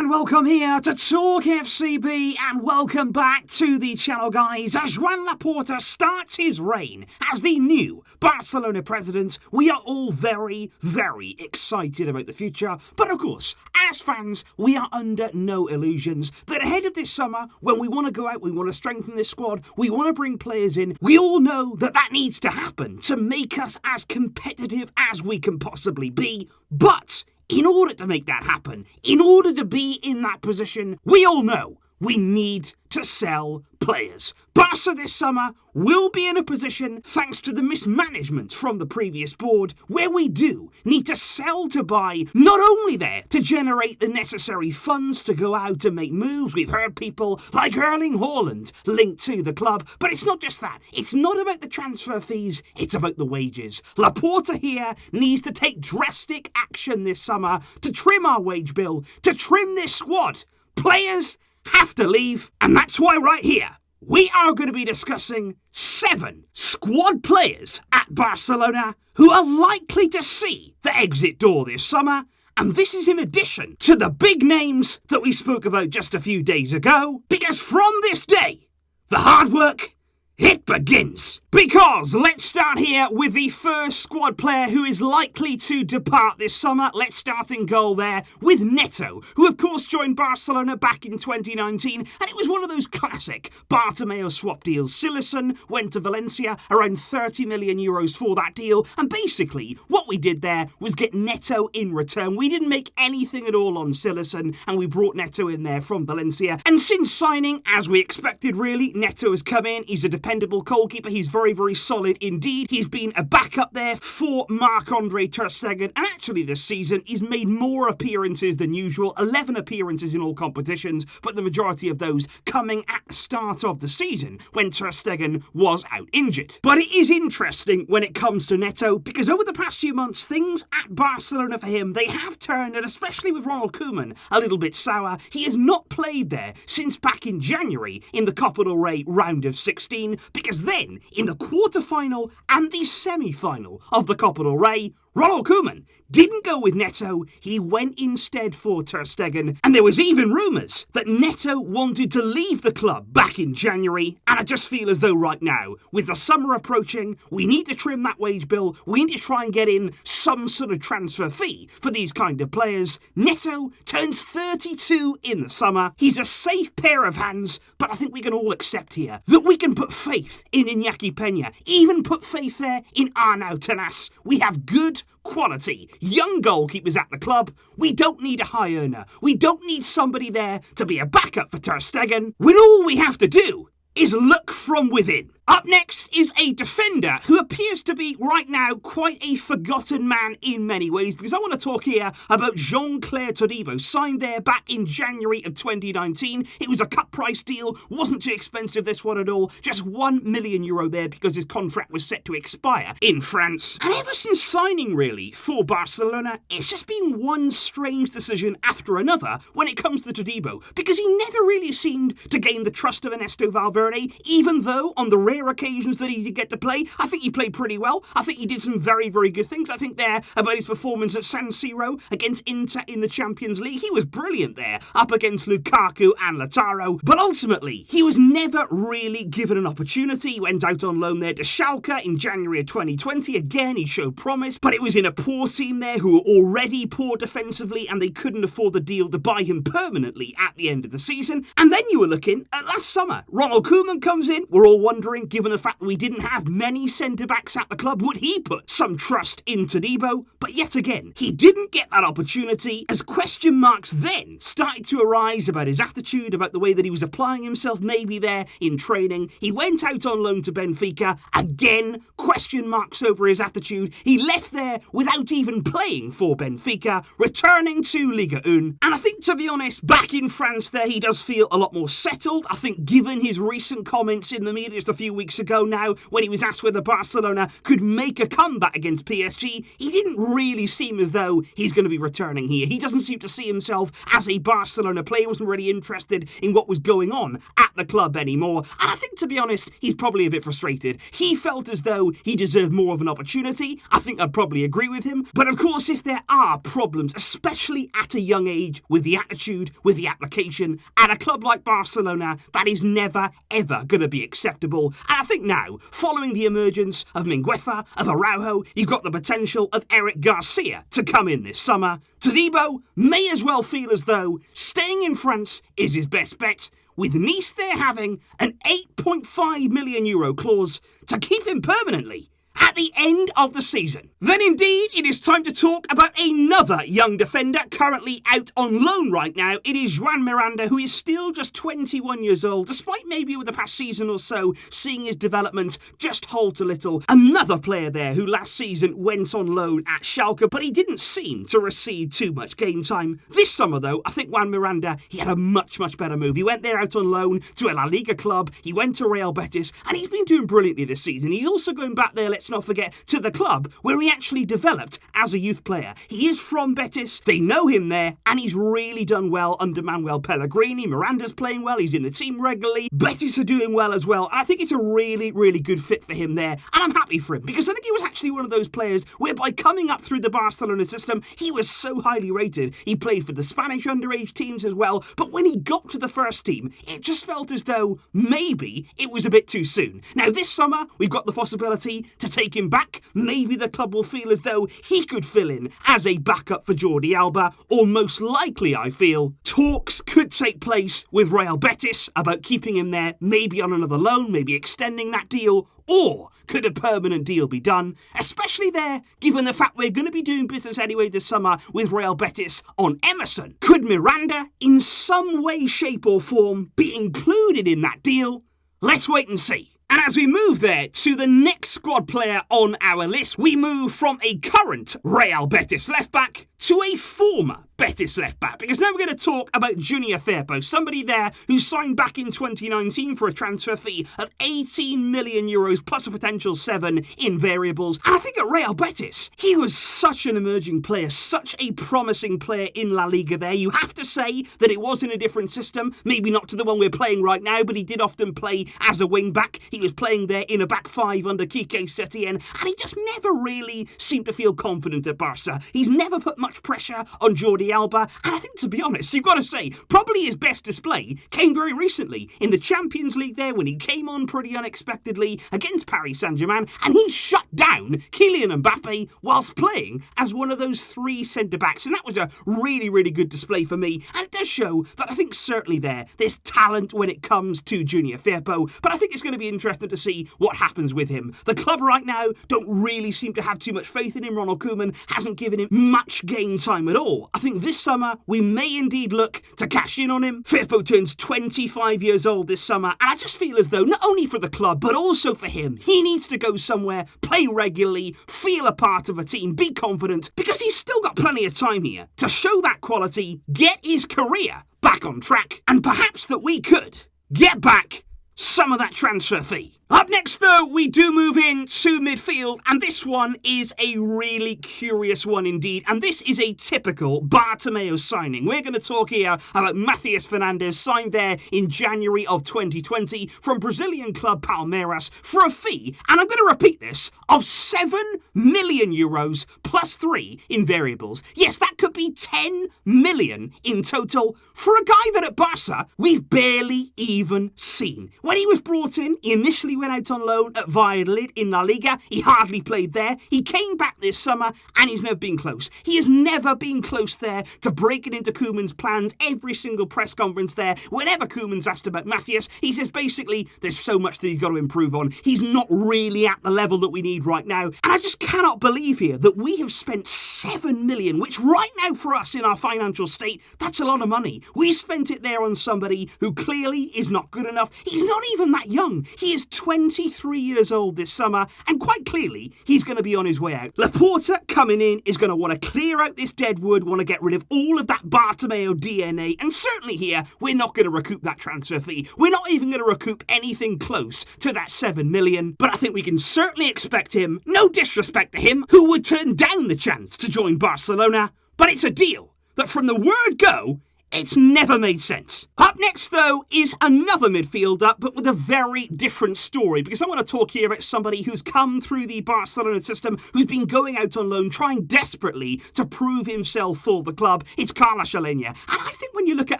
And welcome here to Talk FCB, and welcome back to the channel, guys. As Joan Laporta starts his reign as the new Barcelona president, we are all very, very excited about the future. But of course, as fans, we are under no illusions that ahead of this summer, when we want to go out, we want to strengthen this squad, we want to bring players in, we all know that that needs to happen to make us as competitive as we can possibly be. But in order to make that happen, in order to be in that position, we all know we need to sell players. Barca this summer will be in a position, thanks to the mismanagement from the previous board, where we do need to sell to buy, not only there to generate the necessary funds to go out and make moves. We've heard people like Erling Haaland linked to the club, but it's not just that. It's not about the transfer fees, it's about the wages. Laporta here needs to take drastic action this summer to trim our wage bill, to trim this squad. Players have to leave, and that's why right here we are going to be discussing 7 squad players at Barcelona who are likely to see the exit door this summer. And this is in addition to the big names that we spoke about just a few days ago, because from this day the hard work, it begins. Because let's start here with the first squad player who is likely to depart this summer. Let's start in goal there with Neto, who of course joined Barcelona back in 2019, and it was one of those classic Bartomeu swap deals. Cillessen went to Valencia, around 30 million euros for that deal, and basically what we did there was get Neto in return. We didn't make anything at all on Cillessen, and we brought Neto in there from Valencia. And since signing, as we expected really, Neto has come in. He's a dependable goalkeeper. He's very, very solid indeed. He's been a backup there for Marc-Andre ter Stegen, and actually this season he's made more appearances than usual, 11 appearances in all competitions, but the majority of those coming at the start of the season when ter Stegen was out injured. But it is interesting when it comes to Neto, because over the past few months things at Barcelona for him, they have turned, and especially with Ronald Koeman, a little bit sour. He has not played there since back in January in the Copa del Rey round of 16, because then in the quarter-final and the semi-final of the Copa del Rey, Ronald Koeman didn't go with Neto, he went instead for ter Stegen, and there was even rumours that Neto wanted to leave the club back in January, and I just feel as though right now, with the summer approaching, we need to trim that wage bill, we need to try and get in some sort of transfer fee for these kind of players. Neto turns 32 in the summer, he's a safe pair of hands, but I think we can all accept here that we can put faith in Iñaki Peña, even put faith there in Arnau Tenas. We have good quality young goalkeepers at the club. We don't need a high earner. We don't need somebody there to be a backup for ter Stegen, when all we have to do is look from within. Up next is a defender who appears to be, right now, quite a forgotten man in many ways, because I want to talk here about Jean-Clair Todibo, signed there back in January of 2019. It was a cut price deal, wasn't too expensive this one at all, just €1 million there because his contract was set to expire in France. And ever since signing, really, for Barcelona, it's just been one strange decision after another when it comes to Todibo, because he never really seemed to gain the trust of Ernesto Valverde, even though on the rare occasions that he did get to play, I think he played pretty well. I think he did some very, very good things. I think there about his performance at San Siro against Inter in the Champions League. He was brilliant there, up against Lukaku and Lautaro. But ultimately, he was never really given an opportunity. He went out on loan there to Schalke in January of 2020. Again, he showed promise, but it was in a poor team there who were already poor defensively, and they couldn't afford the deal to buy him permanently at the end of the season. And then you were looking at last summer. Ronald Koeman comes in. We're all wondering, given the fact that we didn't have many centre-backs at the club, would he put some trust in Todibo? But yet again, he didn't get that opportunity, as question marks then started to arise about his attitude, about the way that he was applying himself maybe there in training. He went out on loan to Benfica, again, question marks over his attitude. He left there without even playing for Benfica, returning to Ligue 1. And I think, to be honest, back in France there, he does feel a lot more settled. I think given his recent comments in the media just a few weeks ago now, when he was asked whether Barcelona could make a comeback against PSG, he didn't really seem as though he's going to be returning here. He doesn't seem to see himself as a Barcelona player. He wasn't really interested in what was going on at the club anymore. And I think, to be honest, he's probably a bit frustrated. He felt as though he deserved more of an opportunity. I think I'd probably agree with him. But of course, if there are problems, especially at a young age, with the attitude, with the application, at a club like Barcelona, that is never, ever going to be acceptable. And I think now, following the emergence of Mingueza, of Araujo, you've got the potential of Eric Garcia to come in this summer. Todibo may as well feel as though staying in France is his best bet, with Nice there having an €8.5 million clause to keep him permanently at the end of the season. Then indeed, it is time to talk about another young defender currently out on loan right now. It is Juan Miranda, who is still just 21 years old, despite maybe with the past season or so seeing his development just halt a little. Another player there who last season went on loan at Schalke, but he didn't seem to receive too much game time. This summer though, I think Juan Miranda, he had a much better move. He went there out on loan to a La Liga club, he went to Real Betis, and he's been doing brilliantly this season. He's also going back there, let's not forget, to the club where he actually developed as a youth player. He is from Betis, they know him there, and he's really done well under Manuel Pellegrini. Miranda's playing well, he's in the team regularly, Betis are doing well as well, and I think it's a really good fit for him there, and I'm happy for him, because I think he was actually one of those players whereby coming up through the Barcelona system, he was so highly rated. He played for the Spanish underage teams as well, but when he got to the first team, it just felt as though maybe it was a bit too soon. Now this summer, we've got the possibility to take him back. Maybe the club will feel as though he could fill in as a backup for Jordi Alba, or most likely, I feel, talks could take place with Real Betis about keeping him there, maybe on another loan, maybe extending that deal, or could a permanent deal be done? Especially there, given the fact we're going to be doing business anyway this summer with Real Betis on Emerson. Could Miranda, in some way, shape or form, be included in that deal? Let's wait and see. And as we move there to the next squad player on our list, we move from a current Real Betis left-back to a former Betis left-back, because now we're going to talk about Junior Firpo, somebody there who signed back in 2019 for a transfer fee of €18 million plus a potential 7 in variables. And I think at Real Betis, he was such an emerging player, such a promising player in La Liga there. You have to say that it was in a different system, maybe not to the one we're playing right now, but he did often play as a wing-back. He was playing there in a back five under Quique Setien, and he just never really seemed to feel confident at Barca. He's never put much pressure on Jordi Alba, and I think, to be honest, you've got to say, probably his best display came very recently in the Champions League there, when he came on pretty unexpectedly against Paris Saint-Germain, and he shut down Kylian Mbappe whilst playing as one of those 3 centre-backs, and that was a really good display for me, and it does show that I think certainly there's talent when it comes to Junior Firpo, but I think it's going to be interesting to see what happens with him. The club right now don't really seem to have too much faith in him. Ronald Koeman hasn't given him much game time at all. I think this summer we may indeed look to cash in on him. Firpo turns 25 years old this summer, and I just feel as though not only for the club but also for him, he needs to go somewhere, play regularly, feel a part of a team, be confident, because he's still got plenty of time here to show that quality, get his career back on track, and perhaps that we could get back some of that transfer fee. Up next, though, we do move in to midfield, and this one is a really curious one indeed, and this is a typical Bartomeu signing. We're going to talk here about Matheus Fernandes, signed there in January of 2020 from Brazilian club Palmeiras for a fee, and I'm going to repeat this, of €7 million plus 3 in variables. Yes, that could be 10 million in total for a guy that at Barca we've barely even seen. When he was brought in, he initially went out on loan at Valladolid in La Liga. He hardly played there. He came back this summer and he's never been close. He has never been close there to breaking into Koeman's plans. Every single press conference there, whenever Koeman's asked about Matheus, he says basically there's so much that he's got to improve on. He's not really at the level that we need right now. And I just cannot believe here that we have spent 7 million, which right now for us in our financial state, that's a lot of money. We spent it there on somebody who clearly is not good enough. He's not not even that young. He is 23 years old this summer, and quite clearly, he's going to be on his way out. Laporta coming in is going to want to clear out this dead wood, want to get rid of all of that Bartomeu DNA, and certainly here, we're not going to recoup that transfer fee. We're not even going to recoup anything close to that 7 million, but I think we can certainly expect him, no disrespect to him, who would turn down the chance to join Barcelona, but it's a deal that from the word go, it's never made sense. Up next, though, is another midfielder, but with a very different story, because I want to talk here about somebody who's come through the Barcelona system, who's been going out on loan, trying desperately to prove himself for the club. It's Carlos Aleñá. And I think when you look at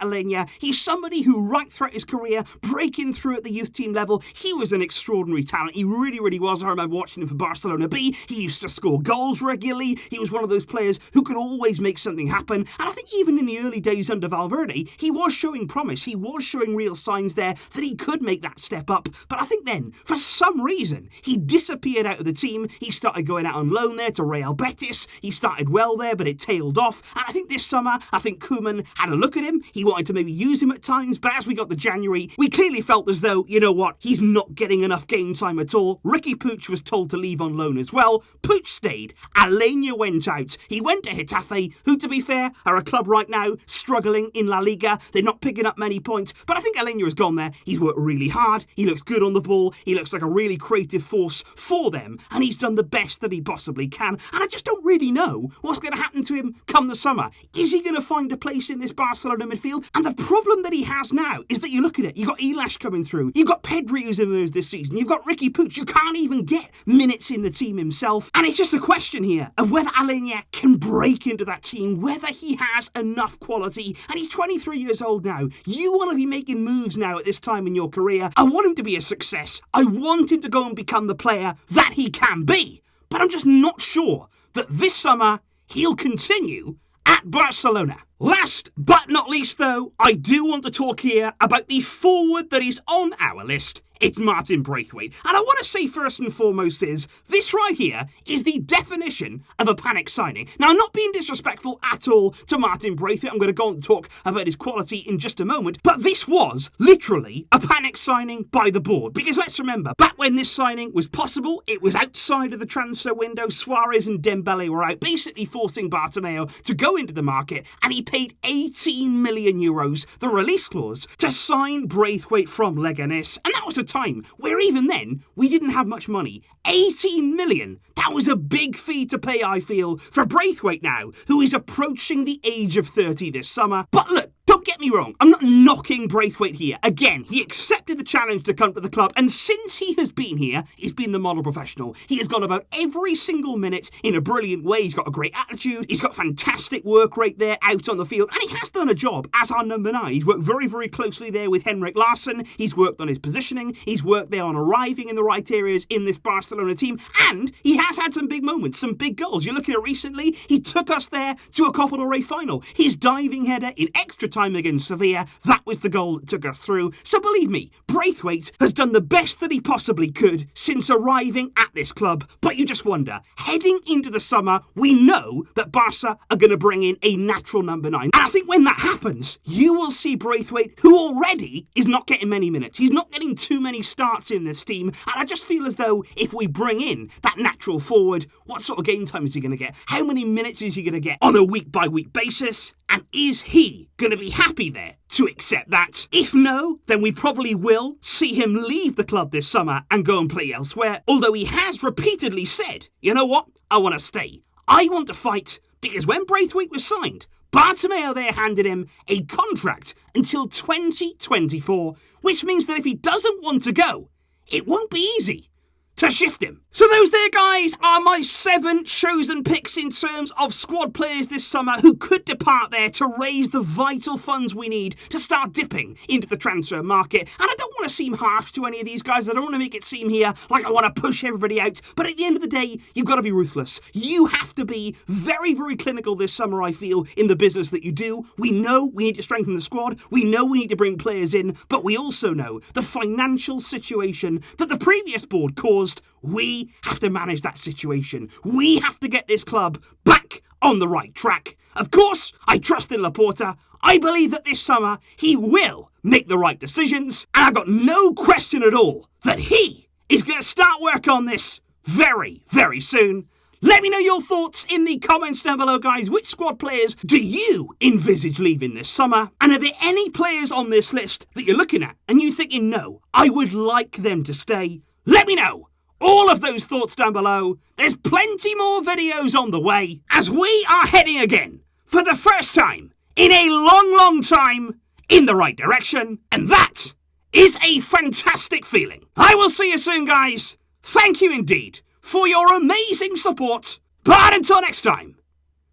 Aleñá, he's somebody who, right throughout his career, breaking through at the youth team level, he was an extraordinary talent. He really, really was. I remember watching him for Barcelona B. He used to score goals regularly. He was one of those players who could always make something happen. And I think even in the early days under Valverde, he was showing promise. He was showing real signs there that he could make that step up. But I think then, for some reason, he disappeared out of the team. He started going out on loan there to Real Betis. He started well there, but it tailed off. And I think this summer, I think Koeman had a look at him. He wanted to maybe use him at times. But as we got to January, we clearly felt as though, you know what, he's not getting enough game time at all. Ricky Puig was told to leave on loan as well. Puig stayed. Aleñá went out. He went to Getafe, who, to be fair, are a club right now struggling in La Liga. They're not picking up many points, but I think Aleñá has gone there. He's worked really hard. He looks good on the ball. He looks like a really creative force for them, and he's done the best that he possibly can. And I just don't really know what's going to happen to him come the summer. Is he going to find a place in this Barcelona midfield? And the problem that he has now is that you look at it. You've got Ilaix coming through. You've got Pedri who's emerged this season. You've got Ricky Puig. You can't even get minutes in the team himself. And it's just a question here of whether Aleñá can break into that team, whether he has enough quality. And he's 23 years old now. You want to be making moves now at this time in your career. I want him to be a success. I want him to go and become the player that he can be. But I'm just not sure that this summer he'll continue at Barcelona. Last but not least, though, I do want to talk here about the forward that is on our list. It's Martin Braithwaite. And I want to say first and foremost is, this right here is the definition of a panic signing. Now, I'm not being disrespectful at all to Martin Braithwaite. I'm going to go on and talk about his quality in just a moment. But this was literally a panic signing by the board. Because let's remember, back when this signing was possible, it was outside of the transfer window. Suarez and Dembele were out, basically forcing Bartomeu to go into the market. And he paid 18 million euros, the release clause, to sign Braithwaite from Leganés. And that was a time where even then we didn't have much money. 18 million. That was a big fee to pay, I feel, for Braithwaite now, who is approaching the age of 30 this summer. But look, don't get me wrong, I'm not knocking Braithwaite here. Again, he accepted the challenge to come to the club, and since he has been here, he's been the model professional. He has gone about every single minute in a brilliant way. He's got a great attitude, he's got fantastic work rate there out on the field, and he has done a job as our number 9. He's worked very, very closely there with Henrik Larsson. He's worked on his positioning, he's worked there on arriving in the right areas in this Barcelona team, and he has had some big moments, some big goals. You're looking at recently, he took us there to a Copa del Rey final. His diving header in extra time against Sevilla, that was the goal that took us through. So believe me, Braithwaite has done the best that he possibly could since arriving at this club. But you just wonder, heading into the summer, we know that Barca are going to bring in a natural number 9. And I think when that happens, you will see Braithwaite, who already is not getting many minutes. He's not getting too many starts in this team. And I just feel as though if we bring in that natural forward, what sort of game time is he going to get? How many minutes is he going to get on a week-by-week basis? And is he going to be happy there to accept that? If no, then we probably will see him leave the club this summer and go and play elsewhere. Although he has repeatedly said, you know what, I want to stay. I want to fight, because when Braithwaite was signed, Bartomeu there handed him a contract until 2024, which means that if he doesn't want to go, it won't be easy to shift him. So those there, guys, are my 7 chosen picks in terms of squad players this summer who could depart there to raise the vital funds we need to start dipping into the transfer market. And I don't want to seem harsh to any of these guys. I don't want to make it seem here like I want to push everybody out. But at the end of the day, you've got to be ruthless. You have to be very, very clinical this summer, I feel, in the business that you do. We know we need to strengthen the squad. We know we need to bring players in. But we also know the financial situation that the previous board caused. We have to manage that situation. We have to get this club back on the right track. Of course, I trust in Laporta. I believe that this summer he will make the right decisions, and I've got no question at all that he is going to start work on this very, very soon. Let me know your thoughts in the comments down below, guys. Which squad players do you envisage leaving this summer? And are there any players on this list that you're looking at and you thinking, no, I would like them to stay? Let me know all of those thoughts down below. There's plenty more videos on the way as we are heading again, for the first time in a long, long time, in the right direction. And that is a fantastic feeling. I will see you soon, guys. Thank you indeed for your amazing support. But until next time,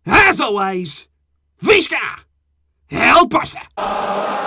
as always, Visca El Barça!